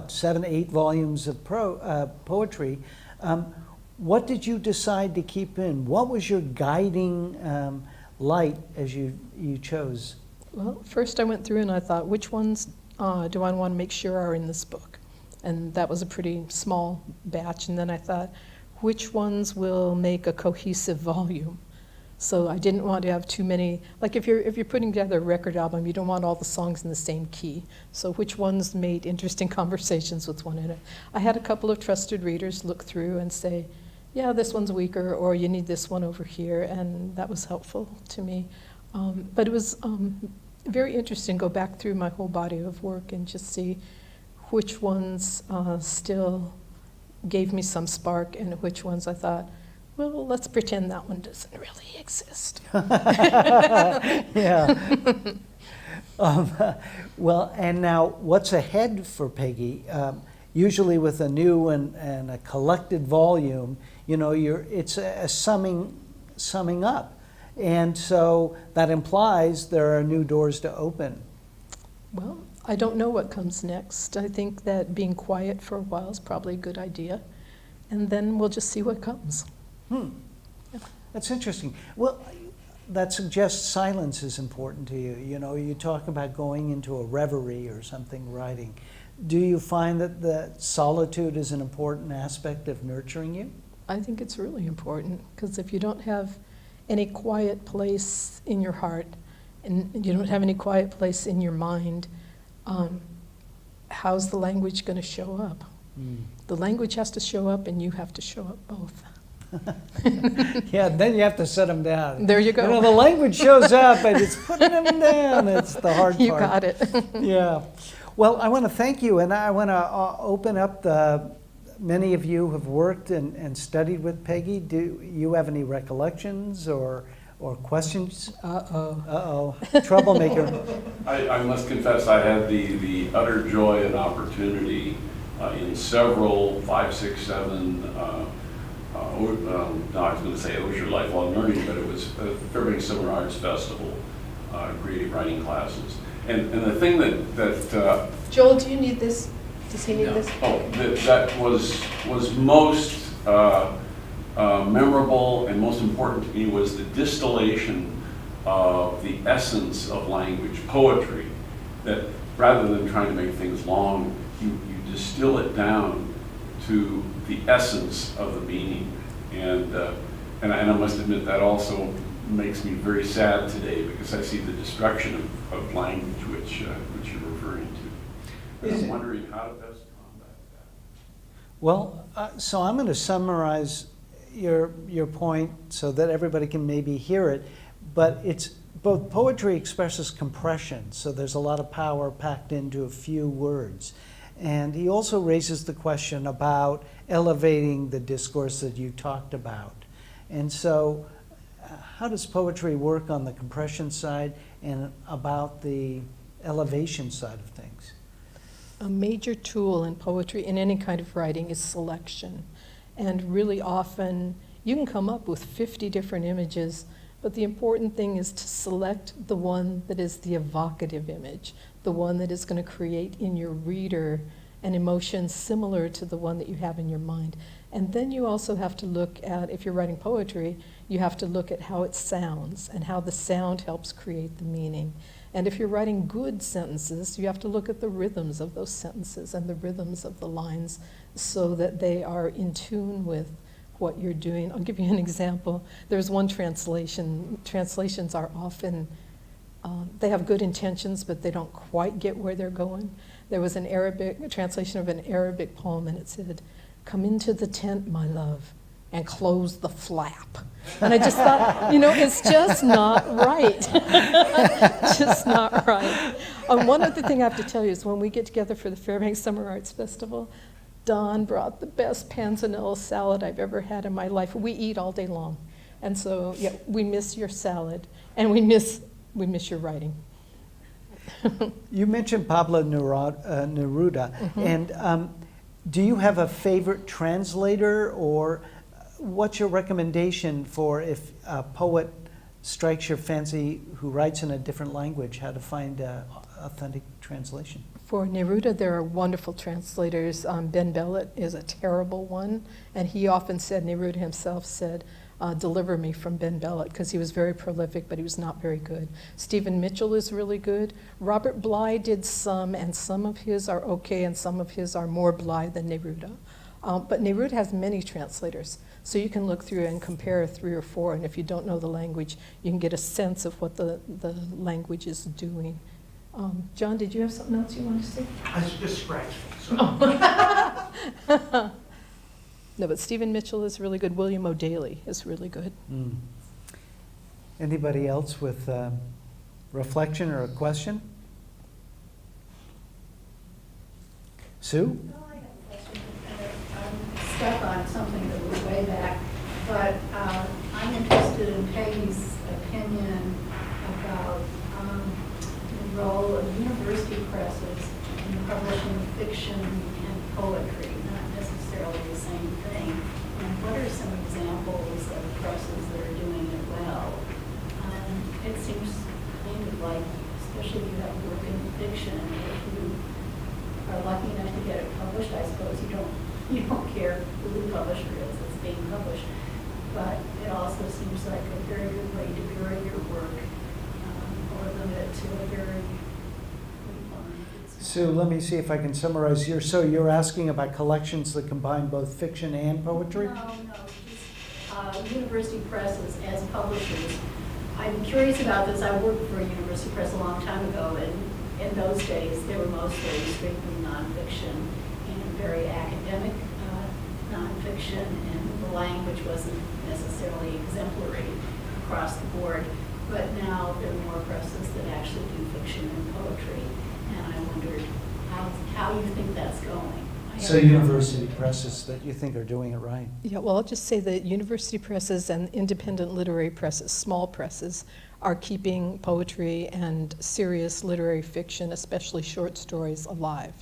7, 8 volumes of poetry, what did you decide to keep in? What was your guiding light as you chose?
Well, first I went through and I thought, which ones do I want to make sure are in this book? And that was a pretty small batch. And then I thought, which ones will make a cohesive volume? So I didn't want to have too many, like if you're putting together a record album, you don't want all the songs in the same key. So which ones made interesting conversations with one another? I had a couple of trusted readers look through and say, yeah, this one's weaker, or you need this one over here, and that was helpful to me. But it was very interesting to go back through my whole body of work and just see which ones still gave me some spark and which ones I thought, well, let's pretend that one doesn't really exist.
Yeah. Well, and now what's ahead for Peggy? Usually with a new and a collected volume, it's a summing up. And so that implies there are new doors to open.
Well, I don't know what comes next. I think that being quiet for a while is probably a good idea. And then we'll just see what comes.
That's interesting. Well, that suggests silence is important to you. You talk about going into a reverie or something, writing. Do you find that solitude is an important aspect of nurturing you?
I think it's really important, because if you don't have any quiet place in your heart, and you don't have any quiet place in your mind, how's the language going to show up? The language has to show up, and you have to show up both.
Yeah, then you have to set them down.
There you go.
The language shows up, but it's putting them down. It's the hard part.
You got it.
Yeah. Well, I want to thank you, and I want to open up many of you have worked and studied with Peggy. Do you have any recollections or questions? Uh-oh. Troublemaker.
I must confess I had the utter joy and opportunity in several 5, 6, 7, I was going to say it was your lifelong learning, but it was Fairbanks Summer Arts Festival, creative writing classes. And the thing that
Joel, do you need this? Does he need this?
that was most memorable, and most important to me was the distillation of the essence of language, poetry, that rather than trying to make things long, you distill it down to the essence of the meaning. And I must admit that also makes me very sad today, because I see the destruction of language which you're referring to. And I'm wondering how to best combat that.
Well, so I'm going to summarize your point so that everybody can maybe hear it, but it's both poetry expresses compression, so there's a lot of power packed into a few words. And he also raises the question about elevating the discourse that you talked about. And so how does poetry work on the compression side and about the elevation side of things?
A major tool in poetry, in any kind of writing, is selection. And really often, you can come up with 50 different images, but the important thing is to select the one that is the evocative image, the one that is going to create in your reader an emotion similar to the one that you have in your mind. And then you also have to look at, if you're writing poetry, you have to look at how it sounds and how the sound helps create the meaning. And if you're writing good sentences, you have to look at the rhythms of those sentences and the rhythms of the lines so that they are in tune with what you're doing. I'll give you an example. There's one translation. Translations are often, they have good intentions, but they don't quite get where they're going. There was a translation of an Arabic poem, and it said, "Come into the tent, my love, and close the flap." And I just thought, it's just not right. Just not right. One other thing I have to tell you is when we get together for the Fairbanks Summer Arts Festival, Don brought the best panzanella salad I've ever had in my life. We eat all day long. And so, yeah, we miss your salad, and we miss your writing.
You mentioned Pablo Neruda, and do you have a favorite translator, or what's your recommendation for if a poet strikes your fancy who writes in a different language, how to find an authentic translation?
For Neruda, there are wonderful translators. Ben Bellet is a terrible one, and he often said, Neruda himself said, deliver me from Ben Bellet, because he was very prolific, but he was not very good. Stephen Mitchell is really good. Robert Bly did some, and some of his are okay, and some of his are more Bly than Neruda. But Neruda has many translators, so you can look through and compare 3 or 4, and if you don't know the language, you can get a sense of what the language is doing. John, did you have something else you wanted to say?
I just scratched it.
No, but Stephen Mitchell is really good. William O'Daly is really good.
Anybody else with reflection or a question? Sue?
Well, I have a question. I'm stuck on something that was way back, but I'm interested in Peggy's opinion about the role of university presses in publishing fiction and poetry, not necessarily the same thing. And what are some examples of presses that are doing it well? It seems kind of like, especially if you have work in fiction, if you are lucky enough to get it published, I suppose you don't care who the publisher is that's being published. But it also seems like a very good way to bury your work or limit it to a very
Sue, let me see if I can summarize here. So you're asking about collections that combine both fiction and poetry?
No, just university presses as publishers. I'm curious about this. I worked for a university press a long time ago, and in those days they were mostly strictly nonfiction and very academic nonfiction, and the language wasn't necessarily exemplary across the board. But now there are more presses that actually do fiction and poetry, and I wondered how you think that's going.
So university presses that you think are doing it right?
Yeah, well, I'll just say that university presses and independent literary presses, small presses, are keeping poetry and serious literary fiction, especially short stories, alive.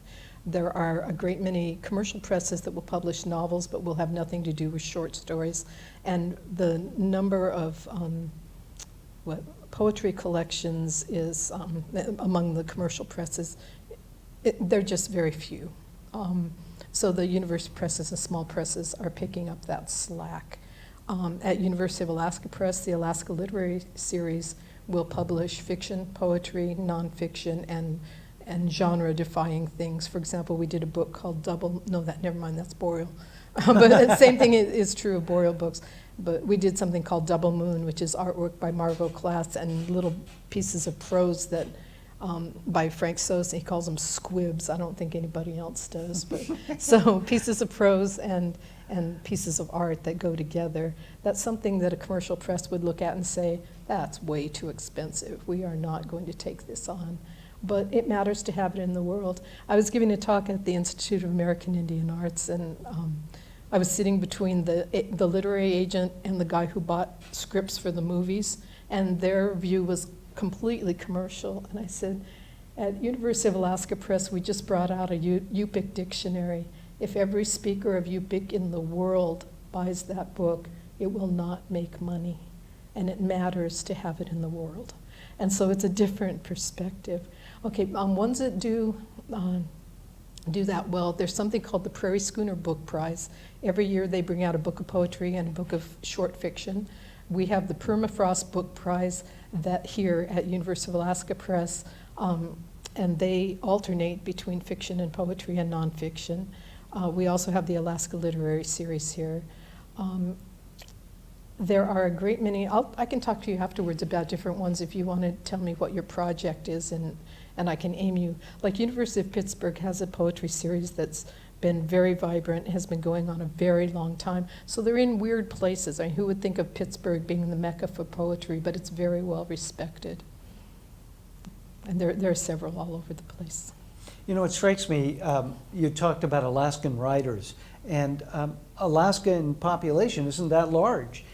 There are a great many commercial presses that will publish novels but will have nothing to do with short stories. And the number of poetry collections is, among the commercial presses, they're just very few. So the university presses and small presses are picking up that slack. At University of Alaska Press, the Alaska Literary Series will publish fiction, poetry, nonfiction, and genre-defying things. For example, we did a book called never mind, that's Boreal. But the same thing is true of Boreal books. But we did something called Double Moon, which is artwork by Margot Klass and little pieces of prose that by Frank Sosa. He calls them squibs. I don't think anybody else does. But so pieces of prose and pieces of art that go together. That's something that a commercial press would look at and say, that's way too expensive. We are not going to take this on. But it matters to have it in the world. I was giving a talk at the Institute of American Indian Arts, and I was sitting between the literary agent and the guy who bought scripts for the movies, and their view was completely commercial. And I said, at University of Alaska Press, we just brought out a Yupik dictionary. If every speaker of Yupik in the world buys that book, it will not make money. And it matters to have it in the world. And so it's a different perspective. Okay, ones that do that well, there's something called the Prairie Schooner Book Prize. Every year they bring out a book of poetry and a book of short fiction. We have the Permafrost Book Prize that here at University of Alaska Press, and they alternate between fiction and poetry and nonfiction. We also have the Alaska Literary Series here. There are a great many. I can talk to you afterwards about different ones if you want to tell me what your project is, and I can aim you. Like University of Pittsburgh has a poetry series that's been very vibrant, has been going on a very long time. So they're in weird places. I mean, who would think of Pittsburgh being the mecca for poetry, but it's very well respected. And there are several all over the place.
You know, it strikes me, you talked about Alaskan writers, and Alaska in population isn't that large,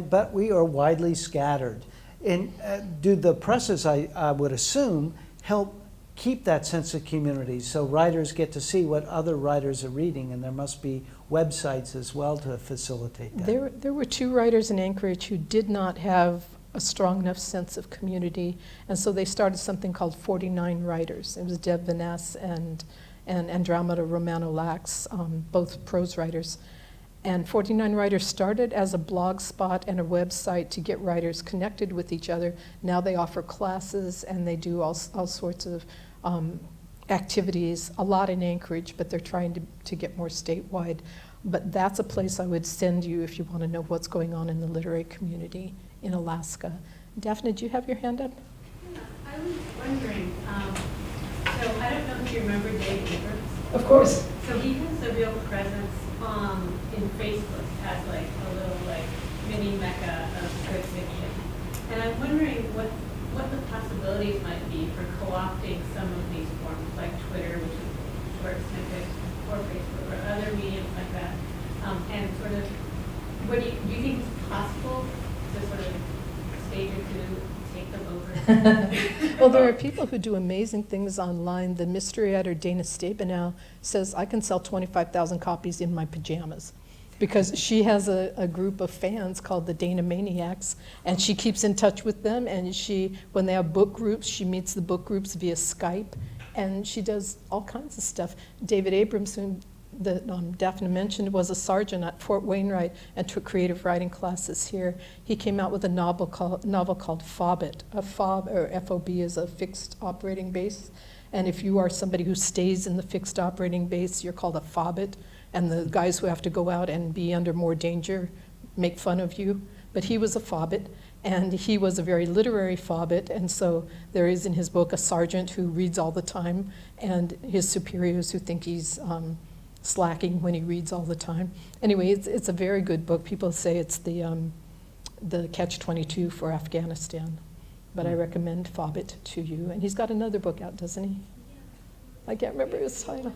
but we are widely scattered. And do the presses, I would assume, help keep that sense of community so writers get to see what other writers are reading, and there must be websites as well to facilitate that.
There were 2 writers in Anchorage who did not have a strong enough sense of community, and so they started something called 49 Writers. It was Deb Vaness and Andromeda Romano-Lax, both prose writers. And 49 Writers started as a blog spot and a website to get writers connected with each other. Now they offer classes and they do all sorts of activities, a lot in Anchorage, but they're trying to get more statewide. But that's a place I would send you if you want to know what's going on in the literary community in Alaska. Daphne, do you have your hand up?
Yeah, I was wondering, so I don't know if you remember Dave Abrams.
Of course.
So he has a real presence in Facebook as like a little like mini mecca of good fiction. And I'm wondering what the possibilities might be for co-opting some of these forms, like Twitter, which is short snippets, or Facebook, or other mediums like that. And sort of, do you think it's possible to sort of stage or two take them over?
Well, there are people who do amazing things online. The mystery editor Dana Stabenow says, I can sell 25,000 copies in my pajamas, because she has a group of fans called the Dana Maniacs, and she keeps in touch with them, and when they have book groups, she meets the book groups via Skype, and she does all kinds of stuff. David Abrams, who Daphne mentioned, was a sergeant at Fort Wainwright and took creative writing classes here. He came out with a novel called Fobbit. A FOB, or FOB, is a fixed operating base. And if you are somebody who stays in the fixed operating base, you're called a Fobbit. And the guys who have to go out and be under more danger make fun of you. But he was a Fobbit, and he was a very literary Fobbit. And so there is in his book a sergeant who reads all the time, and his superiors who think he's slacking when he reads all the time. Anyway, it's a very good book. People say it's the Catch-22 for Afghanistan, but I recommend Fobbit to you. And he's got another book out, doesn't he? I can't remember his title.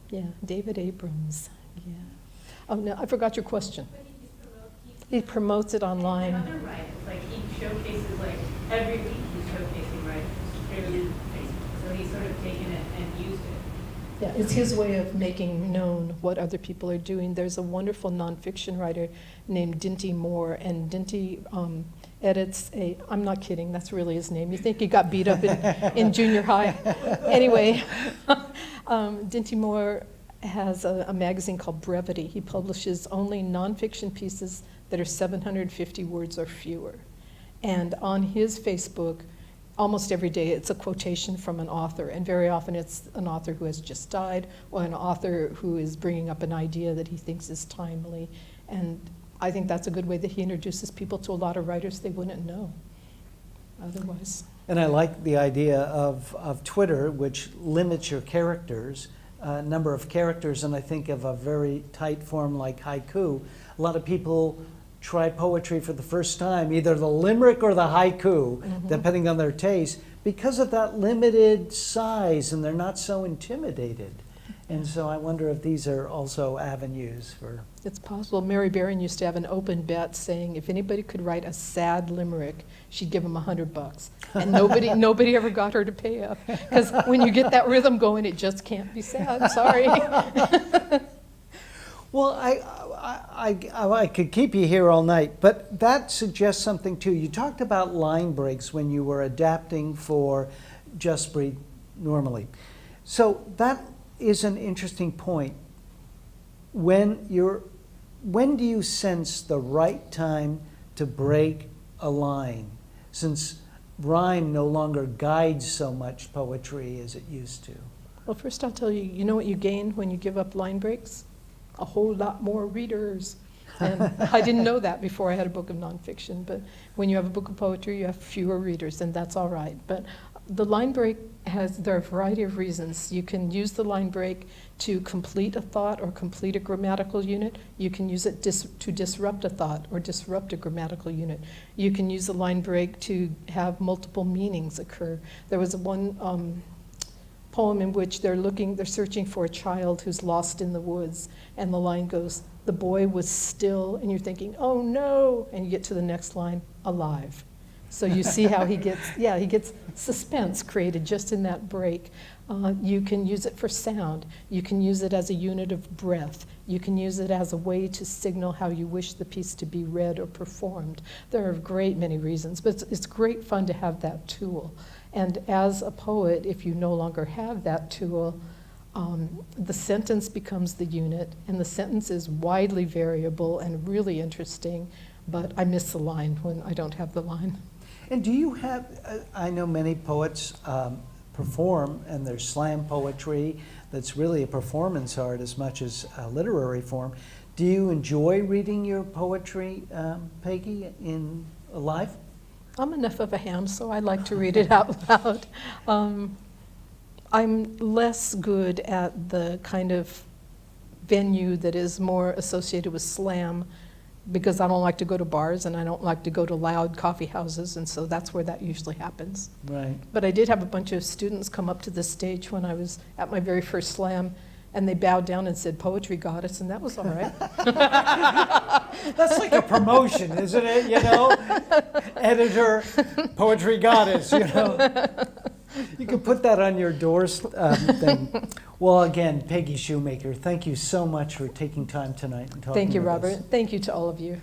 Yeah, David Abrams. Yeah. Oh no, I forgot your question. He promotes it online.
And other writers, like he showcases, like every week he's showcasing writers through Facebook. So he's sort of taken it and used it.
Yeah, it's his way of making known what other people are doing. There's a wonderful nonfiction writer named Dinty Moore, and Dinty edits I'm not kidding, that's really his name. You think he got beat up in junior high? Anyway, Dinty Moore has a magazine called Brevity. He publishes only nonfiction pieces that are 750 words or fewer. And on his Facebook, almost every day it's a quotation from an author, and very often it's an author who has just died or an author who is bringing up an idea that he thinks is timely. And I think that's a good way that he introduces people to a lot of writers they wouldn't know otherwise.
And I like the idea of Twitter, which limits your characters, number of characters, and I think of a very tight form like haiku. A lot of people try poetry for the first time, either the limerick or the haiku, depending on their taste, because of that limited size, and they're not so intimidated. And so I wonder if these are also avenues for...
It's possible. Mary Barron used to have an open bet saying if anybody could write a sad limerick, she'd give them $100. And nobody ever got her to pay up. Because when you get that rhythm going, it just can't be sad. Sorry.
Well, I could keep you here all night, but that suggests something too. You talked about line breaks when you were adapting for Just Breathe Normally. So that is an interesting point. When do you sense the right time to break a line, since rhyme no longer guides so much poetry as it used to?
Well, first I'll tell you, you know what you gain when you give up line breaks? A whole lot more readers. And I didn't know that before I had a book of nonfiction, but when you have a book of poetry, you have fewer readers, and that's all right. But the line break there are a variety of reasons. You can use the line break to complete a thought or complete a grammatical unit. You can use it to disrupt a thought or disrupt a grammatical unit. You can use the line break to have multiple meanings occur. There was one poem in which they're searching for a child who's lost in the woods, and the line goes, "The boy was still," and you're thinking, "Oh no," and you get to the next line, "alive." So you see how he gets suspense created just in that break. You can use it for sound. You can use it as a unit of breath. You can use it as a way to signal how you wish the piece to be read or performed. There are a great many reasons, but it's great fun to have that tool. And as a poet, if you no longer have that tool, the sentence becomes the unit, and the sentence is widely variable and really interesting, but I miss the line when I don't have the line.
And do you have, I know many poets perform, and there's slam poetry that's really a performance art as much as a literary form. Do you enjoy reading your poetry, Peggy, in live?
I'm enough of a ham, so I like to read it out loud. I'm less good at the kind of venue that is more associated with slam, because I don't like to go to bars and I don't like to go to loud coffee houses, and so that's where that usually happens.
Right.
But I did have a bunch of students come up to the stage when I was at my very first slam, and they bowed down and said, "Poetry goddess," and that was all right.
That's like a promotion, isn't it? You know, editor, poetry goddess. You know, you can put that on your doors thing. Well, again, Peggy Shumaker, thank you so much for taking time tonight and talking
Thank you,
with us.
Robert. Thank you to all of you.